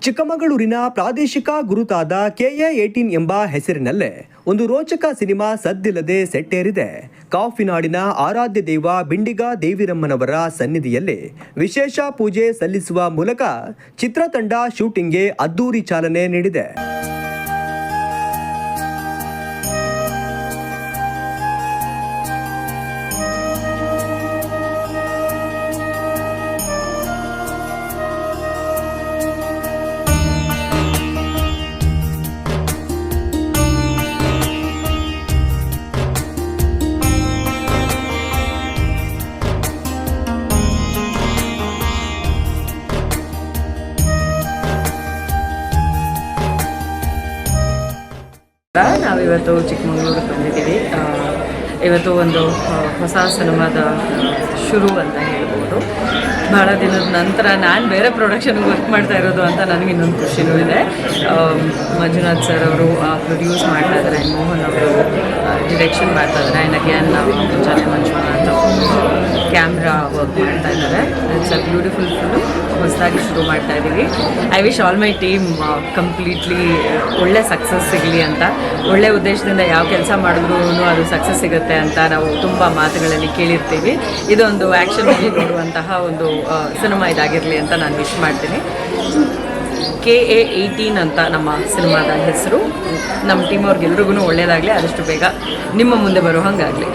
ಚಿಕ್ಕಮಗಳೂರಿನ ಪ್ರಾದೇಶಿಕ ಗುರುತಾದ KA18 ಎಂಬ ಹೆಸರಿನಲ್ಲೇ ಒಂದು ರೋಚಕ ಸಿನಿಮಾ ಸದ್ದಿಲ್ಲದೆ ಸೆಟ್ಟೇರಿದೆ. ಕಾಫಿನಾಡಿನ ಆರಾಧ್ಯ ದೈವ ಬಿಂಡಿಗ ದೇವಿರಮ್ಮನವರ ಸನ್ನಿಧಿಯಲ್ಲಿ ವಿಶೇಷ ಪೂಜೆ ಸಲ್ಲಿಸುವ ಮೂಲಕ ಚಿತ್ರತಂಡ ಶೂಟಿಂಗ್ಗೆ ಅದ್ದೂರಿ ಚಾಲನೆ ನೀಡಿದೆ. ನಾವಿವತ್ತು ಚಿಕ್ಕಮಗಳೂರಿಗೆ ಬಂದಿದ್ದೀವಿ. ಇವತ್ತು ಒಂದು ಹೊಸ ಸಿನಿಮಾದ ಶುರು ಅಂತ ಹೇಳ್ಬೋದು. ಭಾಳ ದಿನದ ನಂತರ ನಾನು ಬೇರೆ ಪ್ರೊಡಕ್ಷನ್ಗೆ ವರ್ಕ್ ಮಾಡ್ತಾ ಇರೋದು ಅಂತ ನನಗೆ ಇನ್ನೊಂದು ಖುಷಿನೂ ಇದೆ. ಮಂಜುನಾಥ್ ಸರ್ ಅವರು ಪ್ರೊಡ್ಯೂಸ್ ಮಾಡ್ತಾ ಇದ್ದಾರೆ, ಮೋಹನ್ ಅವರು ಡಿರೆಕ್ಷನ್ ಮಾಡ್ತಾ ಇದ್ದಾರೆ, ಆ್ಯಂಡ್ ಅಗೇನ್ ಮುಂಜಾನೆ ಮಂಜುನಾಥ್ ಕ್ಯಾಮ್ರಾ ವರ್ಕ್ ಮಾಡ್ತಾ ಇದ್ದಾರೆ. It's a beautiful film. ಹೊಸದಾಗಿ ಶುರು ಮಾಡ್ತಾ ಇದ್ದೀವಿ. I wish all my team completely ಒಳ್ಳೆ ಸಕ್ಸಸ್ ಸಿಗಲಿ ಅಂತ. ಒಳ್ಳೆ ಉದ್ದೇಶದಿಂದ ಯಾವ ಕೆಲಸ ಮಾಡಿದ್ರೂ ಅದು ಸಕ್ಸಸ್ ಸಿಗುತ್ತೆ ಅಂತ ನಾವು ತುಂಬ ಮಾತುಗಳಲ್ಲಿ ಕೇಳಿರ್ತೀವಿ. ಇದೊಂದು ಆ್ಯಕ್ಷನ್ ಮೂವಿ ನೋಡುವಂತಹ ಒಂದು ಸಿನಿಮಾ ಇದಾಗಿರಲಿ ಅಂತ ನಾನು ವಿಶ್ ಮಾಡ್ತೀನಿ. KA18 ಅಂತ ನಮ್ಮ ಸಿನಿಮಾದ ಹೆಸರು. ನಮ್ಮ ಟೀಮ್ ಅವ್ರಿಗೆಲ್ರಿಗೂ ಒಳ್ಳೆಯದಾಗಲಿ, ಆದಷ್ಟು ಬೇಗ ನಿಮ್ಮ ಮುಂದೆ ಬರೋ ಹಾಗಾಗಲಿ.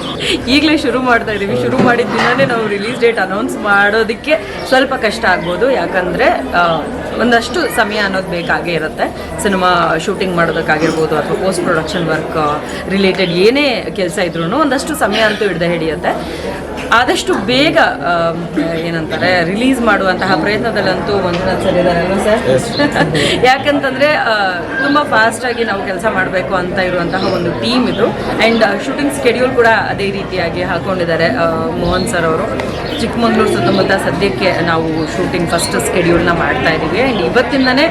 ಈಗಲೇ ಶುರು ಮಾಡ್ತಾ ಇದ್ದೀವಿ. ಶುರು ಮಾಡಿದ ದಿನವೇ ನಾವು ರಿಲೀಸ್ ಡೇಟ್ ಅನೌನ್ಸ್ ಮಾಡೋದಕ್ಕೆ ಸ್ವಲ್ಪ ಕಷ್ಟ ಆಗ್ಬೋದು. ಯಾಕಂದರೆ ಒಂದಷ್ಟು ಸಮಯ ಅನ್ನೋದು ಬೇಕಾಗೇ ಇರುತ್ತೆ. ಸಿನಿಮಾ ಶೂಟಿಂಗ್ ಮಾಡೋದಕ್ಕಾಗಿರ್ಬೋದು ಅಥವಾ ಪೋಸ್ಟ್ ಪ್ರೊಡಕ್ಷನ್ ವರ್ಕ್ ರಿಲೇಟೆಡ್ ಏನೇ ಕೆಲಸ ಇದ್ರೂ ಒಂದಷ್ಟು ಸಮಯ ಅಂತೂ ಹಿಡಿಯುತ್ತೆ. ಆದಷ್ಟು ಬೇಗ ಏನಂತಾರೆ ರಿಲೀಸ್ ಮಾಡುವಂತಹ ಪ್ರಯತ್ನದಲ್ಲಂತೂ ಮಂಜುನಾಥ್ ಸರ್ ಇದ್ದಾರಲ್ವ ಸರ್? ಯಾಕಂತಂದರೆ ತುಂಬ ಫಾಸ್ಟಾಗಿ ನಾವು ಕೆಲಸ ಮಾಡಬೇಕು ಅಂತ ಇರುವಂತಹ ಒಂದು ಟೀಮ್ ಇದು. ಆ್ಯಂಡ್ ಶೂಟಿಂಗ್ ಸ್ಕೆಡ್ಯೂಲ್ ಕೂಡ ಅದೇ ರೀತಿಯಾಗಿ ಹಾಕ್ಕೊಂಡಿದ್ದಾರೆ ಮೋಹನ್ ಸರ್ ಅವರು. ಚಿಕ್ಕಮಗಳೂರು ಸುತ್ತಮುತ್ತ ಸದ್ಯಕ್ಕೆ ನಾವು ಶೂಟಿಂಗ್ ಫಸ್ಟ್ ಸ್ಕೆಡ್ಯೂಲ್ನ ಮಾಡ್ತಾ ಇದ್ದೀವಿ. ಆ್ಯಂಡ್ ಇವತ್ತಿಂದನೇ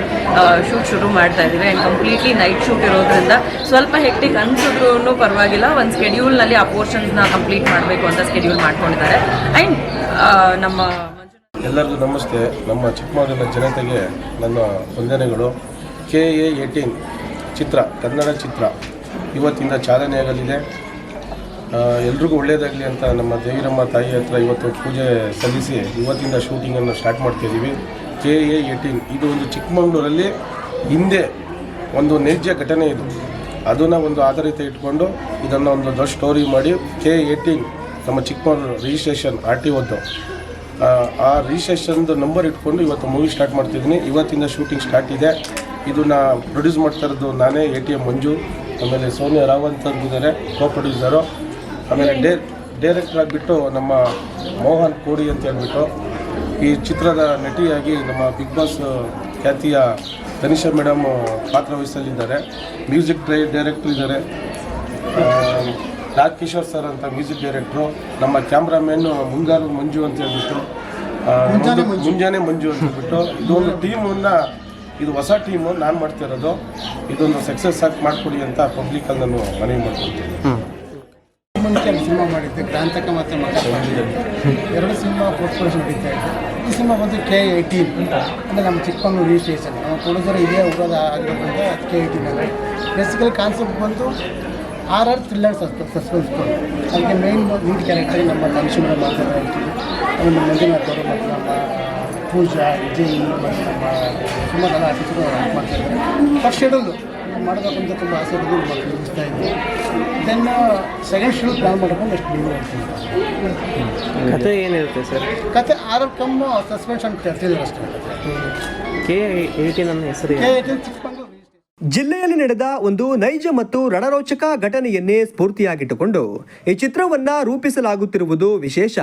ಶೂಟ್ ಶುರು ಮಾಡ್ತಾ ಇದ್ದೀವಿ. ಆ್ಯಂಡ್ ಕಂಪ್ಲೀಟ್ಲಿ ನೈಟ್ ಶೂಟ್ ಇರೋದ್ರಿಂದ ಸ್ವಲ್ಪ ಹೆಕ್ಟಿಕ್ ಅನ್ಸಿದ್ರೂ ಪರವಾಗಿಲ್ಲ. ಒಂದು ಸ್ಕೆಡ್ಯೂಲ್ನಲ್ಲಿ ಆ ಪೋರ್ಷನ್ಸ್ನ ಕಂಪ್ಲೀಟ್ ಮಾಡಬೇಕು ಅಂತ ಸ್ಕೆಡ್ಯೂಲ್ ಮಾಡ್ಕೊಂಡಿದ್ದಾರೆ. ಆ್ಯಂಡ್ ನಮ್ಮ ಎಲ್ಲರಿಗೂ ನಮಸ್ತೆ. ನಮ್ಮ ಚಿಕ್ಕಮಗಳೂರಿನ ಜನತೆಗೆ ನನ್ನ ವಂದನೆಗಳು. KA18 ಚಿತ್ರ, ಕನ್ನಡ ಚಿತ್ರ ಇವತ್ತಿಂದ ಚಾಲನೆಯಾಗಲಿದೆ. ಎಲ್ರಿಗೂ ಒಳ್ಳೆಯದಾಗಲಿ ಅಂತ ನಮ್ಮ ದೇವಿರಮ್ಮ ತಾಯಿ ಹತ್ರ ಇವತ್ತು ಪೂಜೆ ಸಲ್ಲಿಸಿ ಇವತ್ತಿಂದ ಶೂಟಿಂಗನ್ನು ಸ್ಟಾರ್ಟ್ ಮಾಡ್ತಾಯಿದ್ದೀವಿ. KA18 ಇದು ಒಂದು ಚಿಕ್ಕಮಗಳೂರಲ್ಲಿ ಹಿಂದೆ ಒಂದು ನೈಜ ಘಟನೆ ಇದು. ಅದನ್ನು ಒಂದು ಆಧಾರಿತ ಇಟ್ಕೊಂಡು ಇದನ್ನು ಒಂದು ದೊಡ್ಡ ಸ್ಟೋರಿ ಮಾಡಿ KA18 ನಮ್ಮ ಚಿಕ್ಕಮಗಳೂರು ರಿಜಿಸ್ಟ್ರೇಷನ್ RTOದ್ದು ಆ ರಿಜಿಸ್ಟ್ರೇಷನ್ದು ನಂಬರ್ ಇಟ್ಕೊಂಡು ಇವತ್ತು ಮೂವಿ ಸ್ಟಾರ್ಟ್ ಮಾಡ್ತಿದ್ದೀನಿ. ಇವತ್ತಿಂದ ಶೂಟಿಂಗ್ ಸ್ಟಾರ್ಟ್ ಇದೆ. ಇದನ್ನು ಪ್ರೊಡ್ಯೂಸ್ ಮಾಡ್ತಾ ಇರೋದು ನಾನೇ, ATM ಮಂಜು, ಆಮೇಲೆ ಸೋನಿಯಾ ರಾವಂತ್ ಇದ್ದಾರೆ ಕೋ ಪ್ರೊಡ್ಯೂಸರು, ಆಮೇಲೆ ಡೈರೆಕ್ಟರ್ ಆಗಿಬಿಟ್ಟು ನಮ್ಮ ಮೋಹನ್ ಕೋಡಿ ಅಂತ ಹೇಳ್ಬಿಟ್ಟು ಈ ಚಿತ್ರದ ನಟಿಯಾಗಿ ನಮ್ಮ ಬಿಗ್ ಬಾಸ್ ಖ್ಯಾತಿಯ ತನಿಷಾ ಮೇಡಮ್ ಪಾತ್ರ ವಹಿಸಲಿದ್ದಾರೆ. ಮ್ಯೂಸಿಕ್ ಡೈರೆಕ್ಟರ್ ಇದ್ದಾರೆ ರಾಜ್ ಕಿಶೋರ್ ಸರ್ ಅಂತ ಮ್ಯೂಸಿಕ್ ಡೈರೆಕ್ಟ್ರು. ನಮ್ಮ ಕ್ಯಾಮ್ರಾಮ್ಯಾನು ಮುಂಗಾರು ಮಂಜು ಅಂತ ಹೇಳ್ಬಿಟ್ಟು ಮುಂಜಾನೆ ಮಂಜು ಅಂತ ಹೇಳ್ಬಿಟ್ಟು ಇದೊಂದು ಟೀಮನ್ನು, ಇದು ಹೊಸ ಟೀಮು ನಾನು ಮಾಡ್ತಿರೋದು. ಇದೊಂದು ಸಕ್ಸಸ್ ಆಗಿ ಮಾಡಿಕೊಡಿ ಅಂತ ಪಬ್ಲಿಕಲ್ಲಿ ನಾನು ಮನವಿ ಮಾಡ್ಕೊಳ್ತೀನಿ. ಮುಂಚೆ ಸಿನಿಮಾ ಮಾಡಿದ್ದೆ, ಕ್ರಾಂತಕ ಮತ್ತು ಎರಡು ಸಿನಿಮಾ ಪೋಸ್ಟ್ ಪ್ರೊಡಕ್ಷನ್ ನಡೀತಾ ಇದೆ. ಈ ಸಿನಿಮಾ ಬಂದು KA18 ಅಂದರೆ ನಮ್ಮ ಚಿಕ್ಕಮಗಳೂರು ರಿಜಿಸ್ಟ್ರೇಷನ್. ನಮ್ಮ ಪ್ರೊಡ್ಯೂಸರ್ ಇದೇ ಹೋಗೋದು ಆಗಿರೋದ್ರಿಂದ KA18 ಅಂದರೆ ಬೇಸಿಕಲಿ ಕಾನ್ಸೆಪ್ಟ್ ಬಂದು RR ಥ್ರಿಲ್ಲರ್ ಸಸ್ಪೆನ್ಸ್. ಅದಕ್ಕೆ ಮೇನ್ ಲೀಡ್ ಕ್ಯಾರೆಕ್ಟರ್ ನಮ್ಮ ತನಿಷಾ ಮಾಡ್ತಾ ಇರ್ತೀವಿ. ಆಮೇಲೆ ಮಂಜುನಾಥ್ ಅವರು ಮತ್ತು ನಮ್ಮ ಪೂಜಾ, ವಿಜಯ್ ಮತ್ತು ನಮ್ಮ ಸುಮಾರು ಆರ್ಟಿಸ್ಟ್ಗಳು ಮಾಡ್ತಾ ಇದ್ದಾರೆ. ಫಸ್ಟ್ ಶೆಡ್ಯೂಲ್ ಮಾಡಬೇಕಂತ ತುಂಬ ಆಸೆ ಇರೋದು ಮುಗಿಸ್ತಾ ಇದ್ವಿ. ದೆನ್ ಸೆಕೆಂಡ್ ಶೆಡ್ಯೂಲ್ ಪ್ಲಾನ್ ಮಾಡ್ಕೊಂಡು ಎಷ್ಟು ನೀವು ಕತೆ ಏನಿರುತ್ತೆ ಸರ್? ಕತೆ RR ಕಮ್ ಸಸ್ಪೆನ್ಸ್ ಅಂತ ಹೇಳ್ತಿದ್ದಾರೆ ಅಷ್ಟೇ. KA18 ನನ್ನ ಹೆಸರು. KA18 ಚಿಕ್ಕಮಗಳೂರು. ಜಿಲ್ಲೆಯಲ್ಲಿ ನಡೆದ ಒಂದು ನೈಜ ಮತ್ತು ರಣರೋಚಕ ಘಟನೆಯನ್ನೇ ಸ್ಫೂರ್ತಿಯಾಗಿಟ್ಟುಕೊಂಡು ಈ ಚಿತ್ರವನ್ನ ರೂಪಿಸಲಾಗುತ್ತಿರುವುದು ವಿಶೇಷ.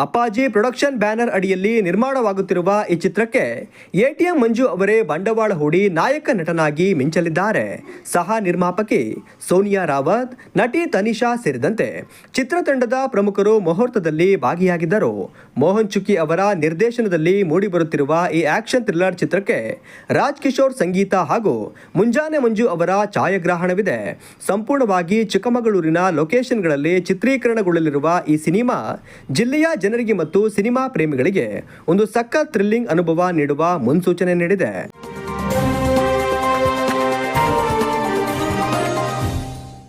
ಅಪ್ಪಾಜಿ ಪ್ರೊಡಕ್ಷನ್ ಬ್ಯಾನರ್ ಅಡಿಯಲ್ಲಿ ನಿರ್ಮಾಣವಾಗುತ್ತಿರುವ ಈ ಚಿತ್ರಕ್ಕೆ ATM ಮಂಜು ಅವರೇ ಬಂಡವಾಳ ಹೂಡಿ ನಾಯಕ ನಟನಾಗಿ ಮಿಂಚಲಿದ್ದಾರೆ. ಸಹ ನಿರ್ಮಾಪಕಿ ಸೋನಿಯಾ ರಾವತ್, ನಟಿ ತನಿಷಾ ಸೇರಿದಂತೆ ಚಿತ್ರತಂಡದ ಪ್ರಮುಖರು ಮುಹೂರ್ತದಲ್ಲಿ ಭಾಗಿಯಾಗಿದ್ದರು. ಮೋಹನ್ ಚುಕ್ಕಿ ಅವರ ನಿರ್ದೇಶನದಲ್ಲಿ ಮೂಡಿಬರುತ್ತಿರುವ ಈ ಆಕ್ಷನ್ ಥ್ರಿಲ್ಲರ್ ಚಿತ್ರಕ್ಕೆ ರಾಜ್ ಕಿಶೋರ್ ಸಂಗೀತ ಹಾಗೂ ಮುಂಜಾನೆ ಮಂಜು ಅವರ ಛಾಯಾಗ್ರಹಣವಿದೆ. ಸಂಪೂರ್ಣವಾಗಿ ಚಿಕ್ಕಮಗಳೂರಿನ ಲೊಕೇಶನ್ಗಳಲ್ಲಿ ಚಿತ್ರೀಕರಣಗೊಳ್ಳಲಿರುವ ಈ ಸಿನಿಮಾ ಜಿಲ್ಲೆಯ ಜನರಿಗೆ ಮತ್ತು ಸಿನಿಮಾ ಪ್ರೇಮಿಗಳಿಗೆ ಒಂದು ಸಖತ್ ಥ್ರಿಲ್ಲಿಂಗ್ ಅನುಭವ ನೀಡುವ ಮುನ್ಸೂಚನೆ ನೀಡಿದೆ.